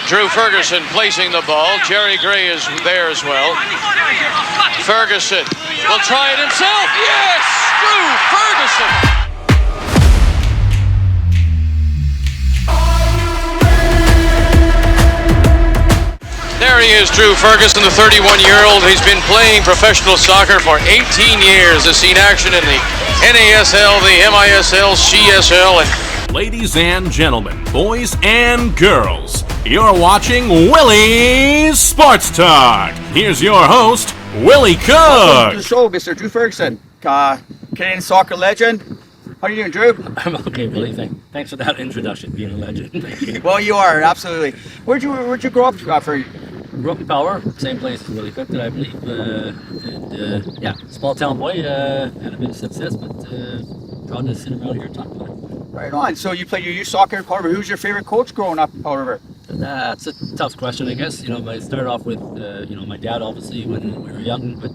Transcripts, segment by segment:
Drew Ferguson placing the ball. Jerry Gray is there as well. Ferguson will try it himself. Yes! Drew Ferguson! There he is, Drew Ferguson, the 31-year-old. He's been playing professional soccer for 18 years. Has seen action in the NASL, the MISL, CSL, and ladies and gentlemen, boys and girls, you're watching Willie's Sports Talk. Here's your host, Willie Cook. Welcome to the show, Mr. Drew Ferguson, Canadian soccer legend. How are you doing, Drew? I'm okay, Willie. Thanks for that introduction, being a legend. Thank you. Well, you are, absolutely. Where'd you grow up Grew up in Power, same place as Willie Cook, I believe. Small town boy, had a bit of success, but proud to sit around here and talk about it. Right on. So you played your youth soccer in Powder River. Who's your favorite coach growing up in Powder River? That's a tough question, I guess. I started off with, my dad, obviously, when we were young, but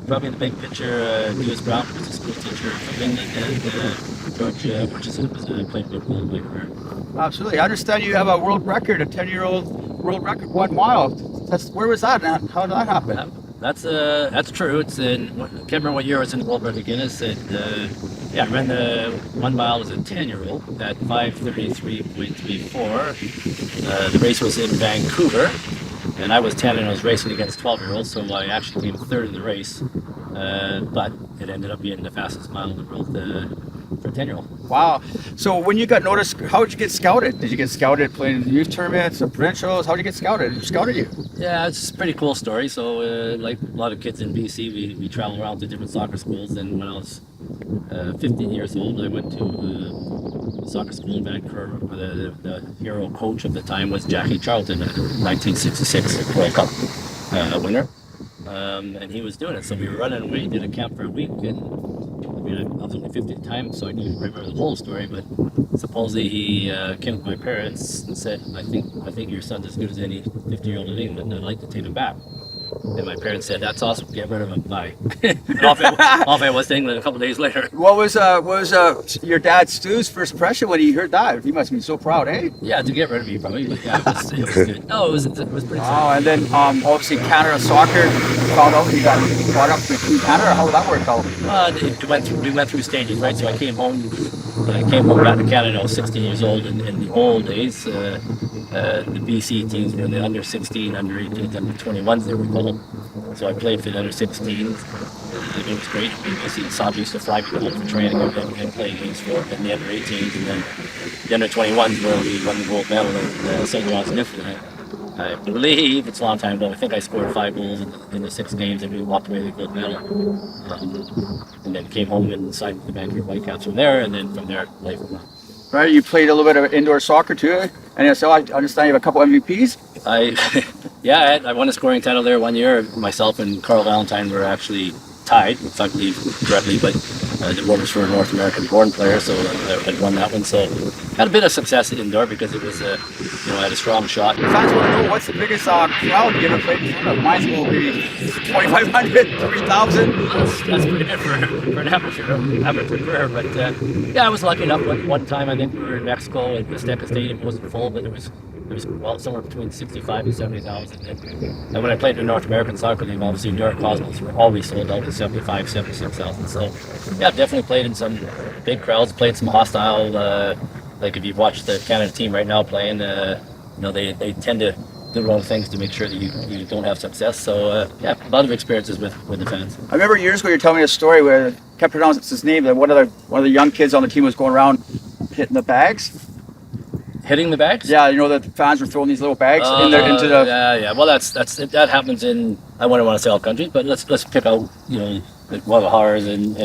probably in the big picture, Lewis Brown was a school teacher from England, and George Hutchison was played football in my career. Absolutely. I understand you have a world record, a 10-year-old world record, 1 mile. Where was that? How did that happen? That's true. It's in, I can't remember what year it was in the World Record Guinness. I ran the 1 mile as a 10-year-old at 5:33.34. The race was in Vancouver, and I was 10 and I was racing against 12-year-olds, so I actually came third in the race. But it ended up being the fastest mile in the world for a 10-year-old. Wow. So when you got noticed, how did you get scouted? Did you get scouted playing youth tournaments or provincials? How did you get scouted? Who scouted you? Yeah, it's a pretty cool story. So like a lot of kids in BC, we travel around to different soccer schools. And when I was 15 years old, I went to a soccer school in Vancouver. The hero coach of the time was Jackie Charlton, a 1966 World Cup winner. And he was doing it. So we were running away, did a camp for a week, and I was only 50 at the time, so I didn't remember the whole story, but supposedly he came to my parents and said, I think your son's as good as any 50-year-old in England, and I'd like to take him back. And my parents said, that's awesome, get rid of him, bye. And off I was to England a couple of days later. What was your dad Stu's first impression when he heard that? He must have been so proud, eh? Yeah, to get rid of me probably, but yeah, it was good. No, it was pretty exciting. Oh, and then obviously Canada Soccer found out you got brought up to Canada. How did that work out? We went through stages, right? So I came home back to Canada. I was 16 years old. In the old days, the BC teams were the under 16, under 18s, under 21s, they were called. So I played for the under 16s. It was great. BC Saab used to fly me home for training and play games for and the under 18s, and then the under 21s where we won the gold medal in St. John's, Newfoundland. I believe it's a long time ago. I think I scored 5 goals in the 6 games, and we walked away with the gold medal. And then came home and signed with the Vancouver Whitecaps from there, and then from there, played for them. Right, you played a little bit of indoor soccer too. And so I understand you have a couple MVPs. I won a scoring title there 1 year. Myself and Carl Valentine were actually tied, if I believe correctly, but the award was for a North American born player, so I won that one. So had a bit of success indoor because it was, I had a strong shot. Fans want to know what's the biggest crowd you ever played in front of. Mine's will be 2,500, 3,000. That's pretty good for an amateur career, but I was lucky enough. One time I think we were in Mexico at the Azteca Stadium. It wasn't full, but it was somewhere between 65 and 70,000. And when I played in the North American Soccer League, obviously New York Cosmos were always sold out to 75, 76,000. So yeah, I've definitely played in some big crowds, played some hostile, like if you've watched the Canada team right now playing, they tend to do wrong things to make sure that you don't have success. So a lot of experiences with the fans. I remember years ago you were telling me a story where I kept pronouncing his name, that one of the young kids on the team was going around hitting the bags. Hitting the bags? Yeah, the fans were throwing these little bags into the. Yeah. Well, that happens in, I wouldn't want to say all countries, but let's pick out like Guadalajara's and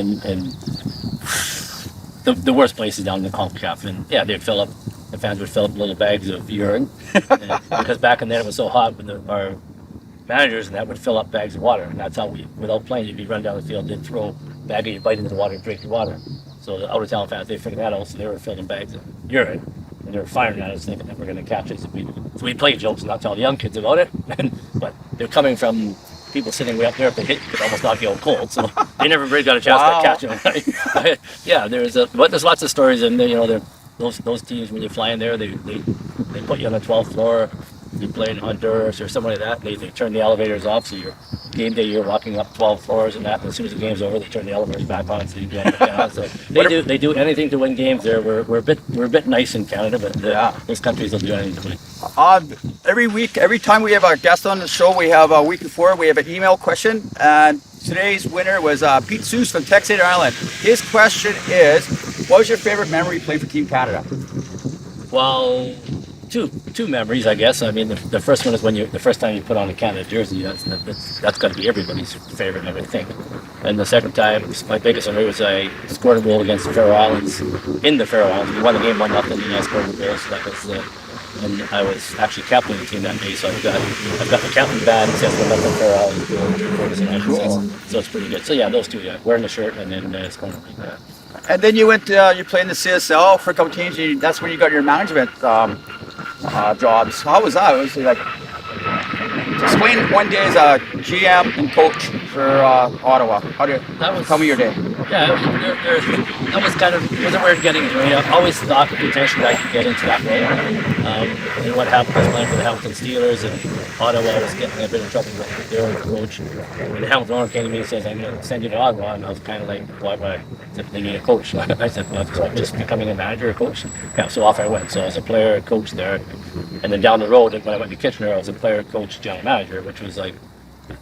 the worst places down in the CONCACAF, and the fans would fill up little bags of urine because back in then it was so hot, our managers and that would fill up bags of water, and that's how without playing, you'd be running down the field, they'd throw a bag of your bite into the water and drink the water. So the out of town fans, they figured that out, so they were filling bags of urine. And they were firing at us thinking that we're going to catch it. So we played jokes and not tell the young kids about it. But they're coming from people sitting way up there. If they hit, you could almost knock you out cold. So they never really got a chance to catch them. There's lots of stories. And those teams, when you fly in there, they they put you on the 12th floor, you play in Honduras or something like that. They turn the elevators off, so your game day you're walking up 12 floors and that. And as soon as the game's over, they turn the elevators back on, so you go up and down. So they do anything to win games. There, we're a bit nice in Canada, but those countries will do anything to win. Every week, every time we have a guest on the show, we have a week before we have an email question, and today's winner was Pete Seuss from Texas Island. His question is, what was your favorite memory playing for Team Canada? Well, two memories, I guess. I mean, the first one is when the first time you put on a Canada jersey. That's got to be everybody's favorite, I would think. And the second time, my biggest memory was I scored a goal against the Faroe Islands in the Faroe Islands. We won the game 1-0, and I scored a goal. So that was. And I was actually captaining the team that day, so I've got the captain badge that says "We're the Faroe Islands." Drew Ferguson, so it's pretty good. So yeah, those two, wearing the shirt and then scoring. And then you went, you played in the CSL for a couple teams. That's when you got your management jobs. How was that? Was it like, explain one day as a GM and coach for Ottawa. Tell me your day. Yeah, that was kind of, it was a weird getting into it. I always thought potentially I could get into that role. And what happened was playing for the Hamilton Steelers, and Ottawa was getting a bit of trouble with their coach. And the Hamilton owner came to me and says, "I'm going to send you to Ottawa." And I was kind of like, "Why would I?" They need a coach. I said, "Well, so I'm just becoming a manager or coach." Yeah, so off I went. So I was a player, coach there. And then down the road, when I went to Kitchener, I was a player, coach, general manager, which was like,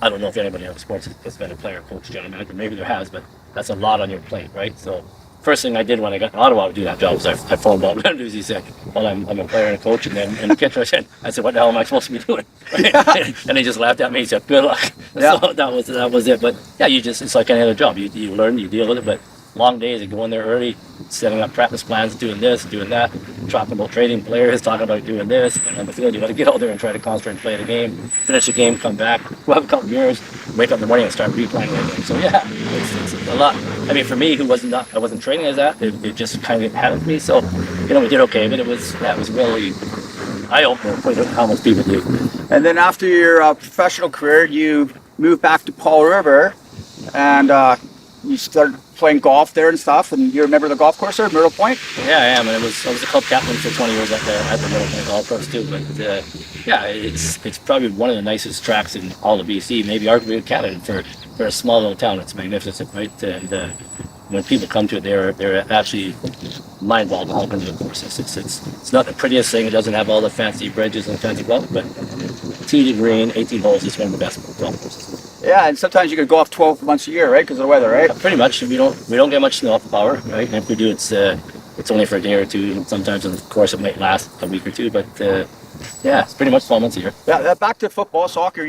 I don't know if anybody in sports has been a player, coach, general manager. Maybe there has, but that's a lot on your plate, right? So first thing I did when I got to Ottawa to do that job was I phoned Bob Andrews. He said, "Well, I'm a player and a coach." And then in Kitchener, I said, "What the hell am I supposed to be doing?" And he just laughed at me. He said, "Good luck." Yeah. So that was it. But yeah, it's like any other job. You learn, you deal with it. But long days, you go in there early, setting up practice plans, doing this, doing that, talking about trading players, talking about doing this. And on the field, you got to get out there and try to concentrate and play the game, finish the game, come back, go have a couple of beers, wake up in the morning and start replaying the game. So yeah, it's a lot. I mean, for me, I wasn't training as that. It just kind of happened to me. So, we did okay, but it was really eye-opening how much people do. And then after your professional career, you moved back to Paul River, and you started playing golf there and stuff. And you remember the golf course there, Myrtle Point? Yeah, I am. And I was a club captain for 20 years at the Myrtle Point Golf Course too. But yeah, it's probably one of the nicest tracks in all of BC, maybe arguably in Canada. For a small little town, it's magnificent, right? And when people come to it, they're actually mind-boggling how good the course is. It's not the prettiest thing. It doesn't have all the fancy bridges and fancy golf, but tee to green, 18 holes is one of the best golf courses. Yeah, and sometimes you could go off 12 months a year, right? Because of the weather, right? Yeah, pretty much. We don't get much snow power, right? And if we do, it's only for a day or two. And sometimes, of course, it might last a week or two. But yeah, it's pretty much 12 months a year. Yeah. Back to football, soccer.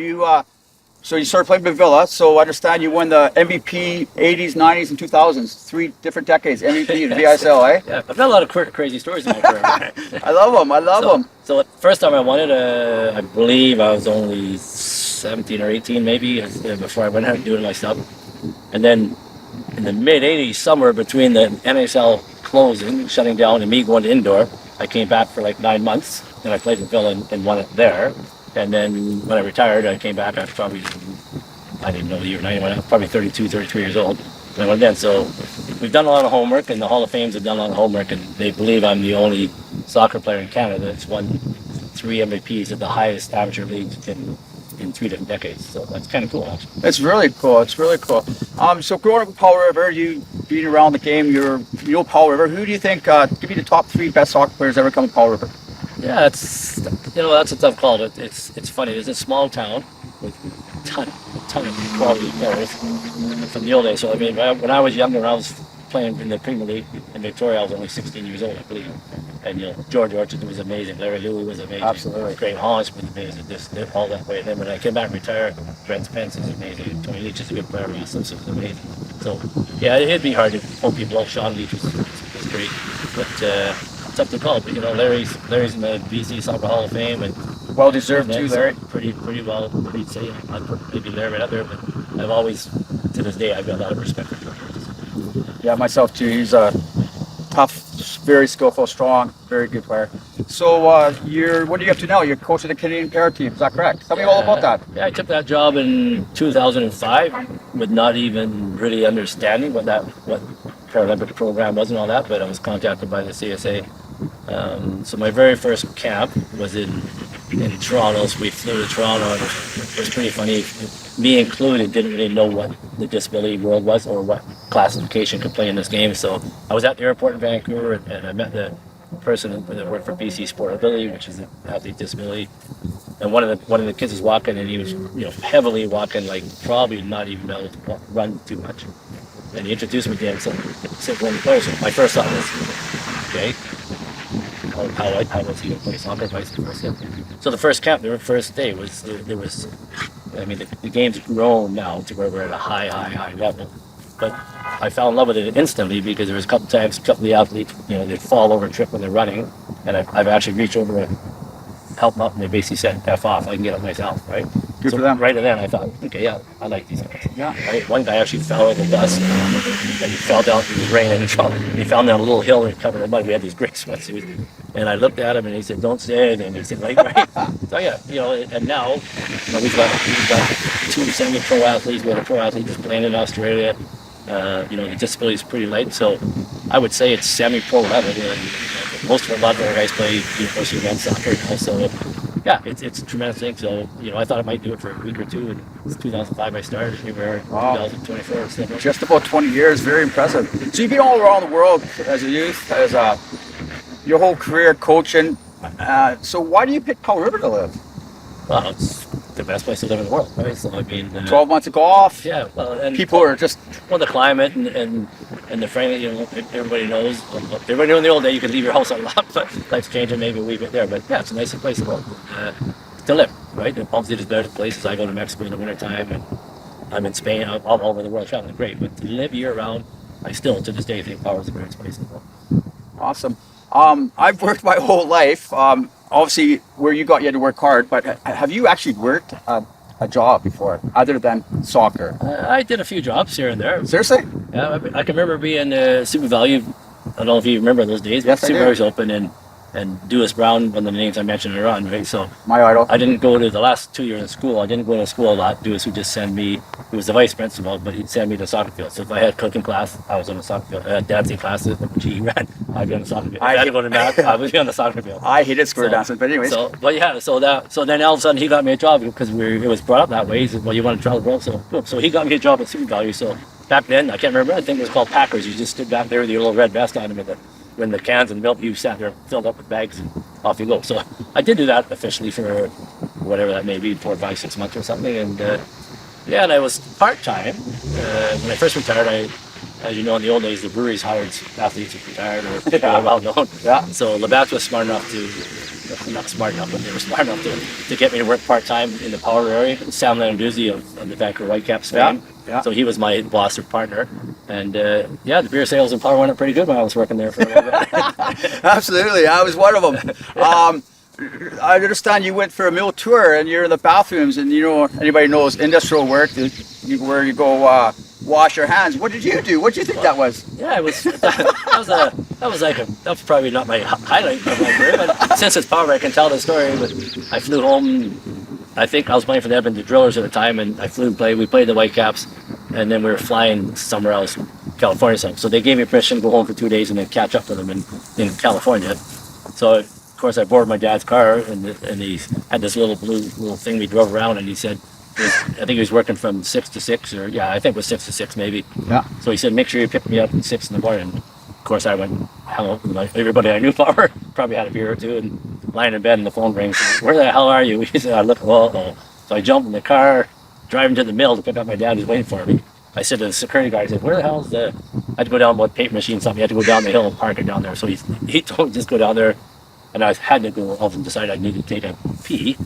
So you started playing with Villa. So I understand you won the MVP 80s, 90s, and 2000s. 3 different decades. MVP and VSL, eh? Yeah, I've got a lot of crazy stories in my career. I love them. So the first time I won it, I believe I was only 17 or 18 maybe, before I went out and doing my stuff. And then in the mid-80s, somewhere between the NSL closing, shutting down, and me going to indoor, I came back for like 9 months, and I played with Villa and won it there. And then when I retired, I came back after probably, I didn't know the year, I was probably 32, 33 years old. And I went then. So we've done a lot of homework, and the Hall of Fames have done a lot of homework, and they believe I'm the only soccer player in Canada that's won 3 MVPs at the highest amateur league in 3 different decades. So that's kind of cool, actually. It's really cool. So growing up in Paul River, you being around the game, you Paul River. Who do you think, give me the top 3 best soccer players ever come to Paul River? Yeah, that's a tough call. It's funny. It's a small town with a ton of quality players from the old days. So I mean, when I was younger, I was playing in the Premier League in Victoria. I was only 16 years old, I believe. And George Orchard was amazing. Larry Louie was amazing. Absolutely. Graham Hollis was amazing. All that way. And then when I came back and retired, Brent Spence is amazing. Tony Leach is a good player. Ross Simpson was amazing. So yeah, it'd be hard to pull people off. Sean Leach was great, but. Tough to call, but Larry's in the BC Soccer Hall of Fame, and well deserved too, Larry. Pretty well. I'd say I'd put maybe Larry right up there, but I've always, to this day, I've got a lot of respect for him. Yeah, myself too. He's a tough, very skillful, strong, very good player. So what are you up to now? You're coach of the Canadian Para team. Is that correct? Tell me all about that. Yeah, I took that job in 2005 with not even really understanding what Paralympic program was and all that, but I was contacted by the CSA So my very first camp was in Toronto. So we flew to Toronto, and it was pretty funny. Me included didn't really know what the disability world was or what classification could play in this game. So I was at the airport in Vancouver, and I met the person that worked for BC Sportability, which is an athlete disability. And one of the kids was walking, and he was heavily walking, like probably not even able to run too much. And he introduced me to him. So one of the players. My first thought was, okay, how was he going to play soccer? Vice versa. So the first camp, the first day was there was. I mean, the game's grown now to where we're at a high level. But I fell in love with it instantly because there was a couple times, a couple of the athletes, they'd fall over and trip when they're running, and I've actually reached over and helped them up, and they basically said, "F off, I can get up myself," right? Good so for them. Right then, I thought, okay, yeah, I like these guys. Yeah. Right? One guy actually fell over the bus, and he fell down. It was raining, and he fell down a little hill and covered in mud. We had these great sweatsuits, and I looked at him, and he said, "Don't say anything." He said, "Right." So yeah, and now we've got 2 semi-pro athletes. We have a pro athlete just playing in Australia. The disability is pretty light, so I would say it's semi-pro level. And a lot of our guys play university men's soccer now, so yeah, it's a tremendous thing. So I thought I might do it for a week or two, and it's 2005 I started. Here we are, 2024. So. Just about 20 years, very impressive. So you've been all around the world as a youth, as your whole career coaching. So why do you pick Powell River to live? Well, it's the best place to live in the world, right? So I mean, 12 months of golf. Yeah, well, and people are just the climate and the friendly. Everybody knows. Everybody knew in the old day you could leave your house a lot, but life's changing maybe a wee bit there. But yeah, it's a nice place to live, right? The Palm City is better places. I go to Mexico in the wintertime, and I'm in Spain, all over the world traveling. Great, but to live year round, I still to this day think Power is the greatest place in the world. Awesome. I've worked my whole life. Obviously, where you had to work hard, but have you actually worked a job before, other than soccer? I did a few jobs here and there. Seriously? Yeah, I can remember being Super Value. I don't know if you remember those days. Yes, Super I do. Value was open, and Dewis Brown, one of the names I mentioned earlier on, right? So My idol. I didn't go to the last 2 years in school. I didn't go to school a lot. Dewis would just send me. He was the vice principal, but he'd send me to the soccer field. So if I had cooking class, I was on the soccer field. I had dancing classes, which he ran. I'd be on the soccer field. If I had to go to math, I would be on the soccer field. I hated square dancing, but anyways. So then all of a sudden he got me a job because it was brought up that way. He said, "Well, you want to travel the world?" So boom. So he got me a job at Super Value. So back then, I can't remember. I think it was called Packers. You just stood back there with your little red vest on him, when the cans and milk, you sat there filled up with bags, and off you go. So I did do that officially for whatever that may be, 4, 5, 6 months or something. And and I was part-time. When I first retired, as you know, in the old days, the breweries hired athletes who retired or people are well known. Yeah. So Labatt was smart enough not smart enough, but they were smart enough to get me to work part-time in the Power area. Sam Landuzzi of the Vancouver Whitecaps fame. Yeah. So he was my boss or partner. And the beer sales in Power went up pretty good when I was working there for a little bit. Absolutely, I was one of them. I understand you went for a mill tour, and you're in the bathrooms, and anybody knows industrial work, where you go wash your hands. What did you do? What did you think that was? Yeah, it was. That was probably not my highlight of my career, but since it's Power, I can tell the story. But I flew home. I think I was playing for the Edmonton Drillers at the time, and I flew and played. We played the Whitecaps, and then we were flying somewhere else, California. So they gave me permission to go home for 2 days and then catch up with them in California. So of course I borrowed my dad's car, and he had this little blue thing we drove around, and he said, I think he was working from 6 to 6, or I think it was 6 to 6 maybe. Yeah. So he said, make sure you pick me up at 6 in the morning. Of course, I went and hung out with everybody I knew. Power probably had a beer or two, and lying in bed, and the phone rings. Where the hell are you? He said, I look. So I jumped in the car, driving to the mill to pick up my dad, who's waiting for me. I said to the security guard, I said, where the hell is I had to go down with paper machine, something. I had to go down the hill and park it down there. So he told me just go down there, and I had to go. All of a sudden decided I needed to take a pee.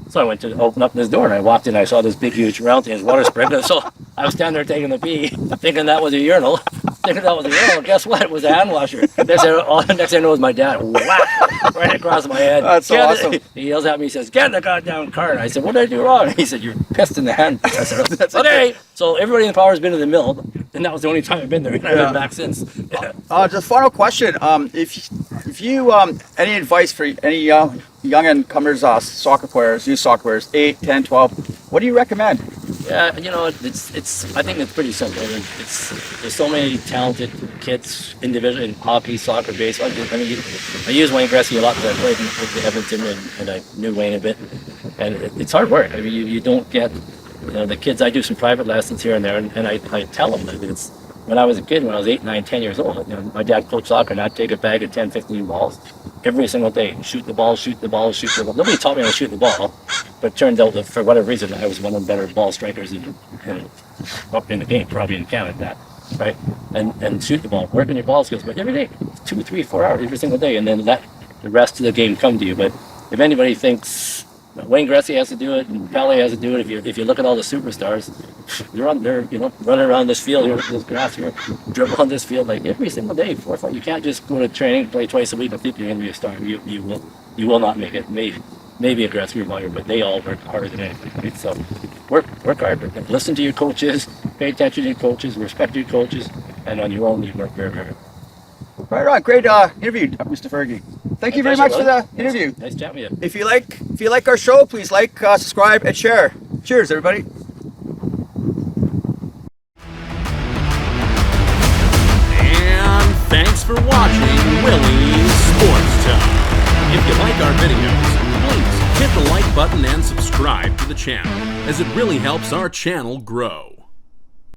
So I went to open up this door, and I walked in. I saw this big, huge round thing, his water sprinkler. So I was standing there taking the pee, thinking that was a urinal. Guess what? It was a hand washer. Next thing I know, it was my dad. Whack! Right across my head. That's awesome. He yells at me. He says, "Get in the goddamn car!" And I said, "What did I do wrong?" He said, "You're pissed in the hand." I said, That's "Okay." So everybody in the Power has been to the mill, and that was the only time I've been there. And I've been back since. Just final question. If you any advice for any young and comers, soccer players, youth soccer players, 8, 10, 12, what do you recommend? Yeah, you know, it's. I think it's pretty simple. There's so many talented kids individually in hockey, soccer, baseball. I mean, I use Wayne Gretzky a lot because I played with Edmonton and I knew Wayne a bit. And it's hard work. I mean, you don't get, you know, the kids. I do some private lessons here and there, and I tell them that it's. When I was a kid, when I was 8, 9, 10 years old, you know, my dad coached soccer, and I'd take a bag of 10, 15 balls every single day. Shoot the ball, shoot the ball, shoot the ball. Nobody taught me how to shoot the ball, but it turned out that for whatever reason, I was one of the better ball strikers up in the game, probably in Canada, that, right? And shoot the ball, work on your ball skills, but every day, 2, 3, 4 hours every single day, and then let the rest of the game come to you. But if anybody thinks Wayne Gretzky has to do it and Pele has to do it, if you look at all the superstars, they're you know, running around this field here, this grass here, dribble on this field like every single day, 4 or 5. You can't just go to training, play twice a week, and think you're going to be a star. You will not make it. Maybe a Gretzky Meyer, but they all work harder than anything. Right? So work hard. But listen to your coaches, pay attention to your coaches, respect your coaches, and on your own you work very, very hard. Right on. Great interview, Mr. Fergie. Thank you very much for the interview. Nice chatting with you. If you like our show, please like, subscribe, and share. Cheers, everybody. And thanks for watching Willie's Sports Talk. If you like our videos, please hit the like button and subscribe to the channel, as it really helps our channel grow.